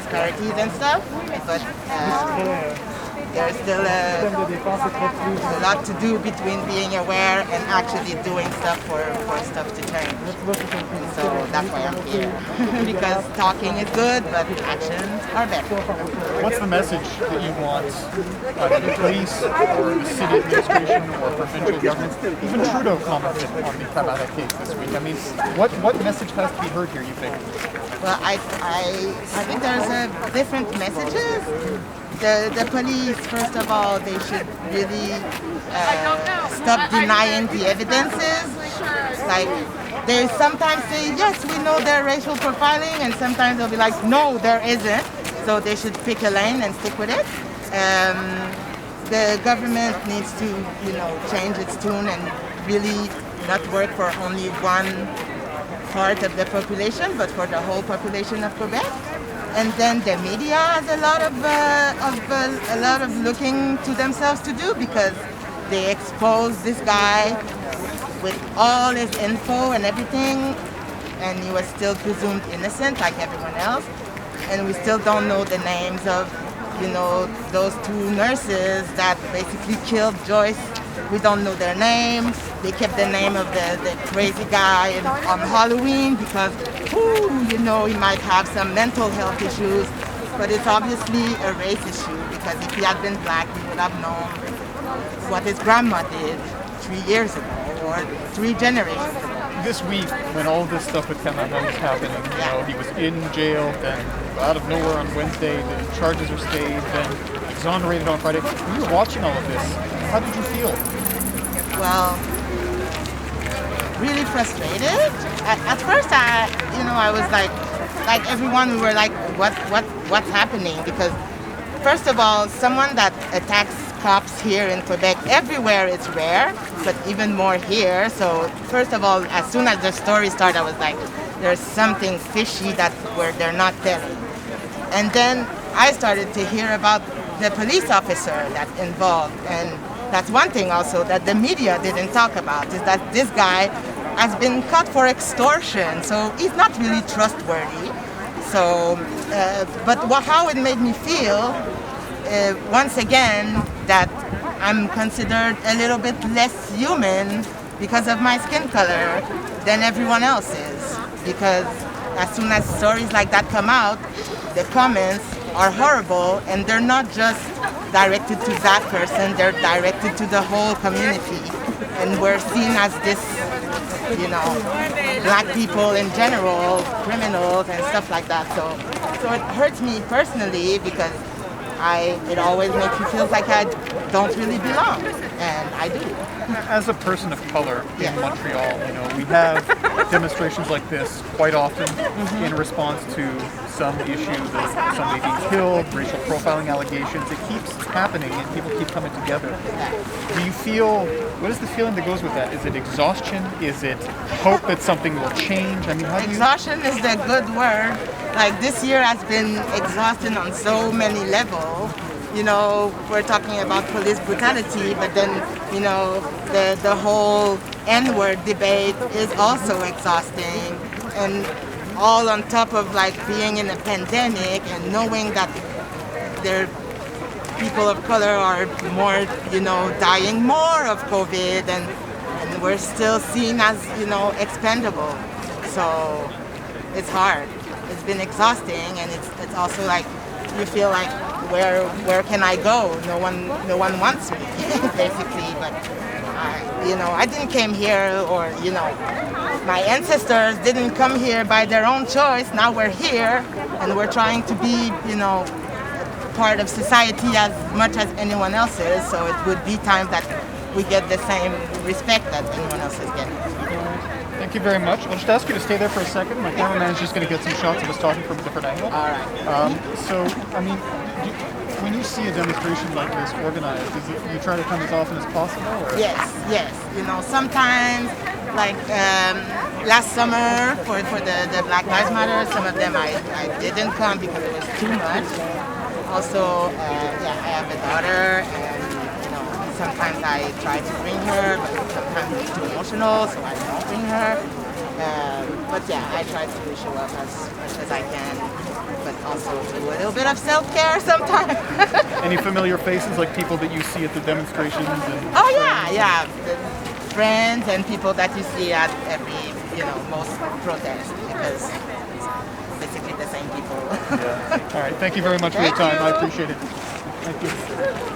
disparities and stuff, but there's still a lot to do between being aware and actually doing stuff for stuff to change. So that's why I'm here. Because talking is good, but actions are better. What's the message that you want the police or the city administration or provincial governments? Even Trudeau commented on the Canada case this week. I mean, what message has to be heard here, you think? Well, I think there's different messages. The police, first of all, they should really stop denying the evidences. Like, they sometimes say, yes, we know there's racial profiling, and sometimes they'll be like, no, there isn't. So they should pick a lane and stick with it. The government needs to, change its tune and really not work for only one part of the population, but for the whole population of Quebec. And then the media has a lot of looking to themselves to do, because they expose this guy with all his info and everything, and he was still presumed innocent like everyone else. And we still don't know the names of, those two nurses that basically killed Joyce. We don't know their names. They kept the name of the crazy guy on Halloween because, he might have some mental health issues. But it's obviously a race issue, because if he had been black, we would have known what his grandma did 3 years ago or 3 generations ago. This week, when all this stuff with Canada was happening, he was in jail, then out of nowhere on Wednesday, the charges are stayed, then exonerated on Friday. When you were watching all of this, how did you feel? Well, really frustrated. At first, I was like everyone, we were like, what's happening? Because first of all, someone that attacks cops here in Quebec, everywhere it's rare, but even more here. So first of all, as soon as the story started, I was like, there's something fishy where they're not telling. And then I started to hear about the police officer that's involved. And that's one thing also that the media didn't talk about, is that this guy has been caught for extortion. So he's not really trustworthy. So, but how it made me feel, once again, that I'm considered a little bit less human because of my skin color than everyone else is. Because as soon as stories like that come out, the comments are horrible, and they're not just directed to that person, they're directed to the whole community. And we're seen as this, black people in general, criminals and stuff like that. So it hurts me personally, because it always makes me feel like I don't really belong, and I do. As a person of color in Montreal, we have demonstrations like this quite often in response to some issue, somebody being killed, racial profiling allegations. It keeps happening, and people keep coming together. Do you feel, what is the feeling that goes with that? Is it exhaustion? Is it hope that something will change? I mean, how do you... Exhaustion is the good word. Like, this year has been exhausting on so many levels. We're talking about police brutality, but then, the whole N-word debate is also exhausting. And all on top of, being in a pandemic and knowing that people of color are more, dying more of COVID, and we're still seen as, expendable. So it's hard. It's been exhausting, and it's also like you feel like, where can I go? No one wants me, basically. But I didn't came here, or my ancestors didn't come here by their own choice. Now we're here, and we're trying to be part of society as much as anyone else is. So it would be time that we get the same respect that anyone else is getting. Thank you very much. I'll just ask you to stay there for a second. My cameraman's just going to get some shots of us talking from a different angle. All right. So, I mean, when you see a demonstration like this organized, you try to come as often as possible? Or? Yes. Sometimes, last summer for the Black Lives Matter, some of them I didn't come because it was too much. Also, I have a daughter, and sometimes I try to bring her, but sometimes it's too emotional, so I don't bring her. But I try to show up as much as I can. But also do a little bit of self-care sometimes. Any familiar faces, like people that you see at the demonstrations? And Oh yeah. The friends and people that you see at every, most protests, because it's basically the same people. Yeah. All right. Thank you very much for your time. I appreciate it. Thank you.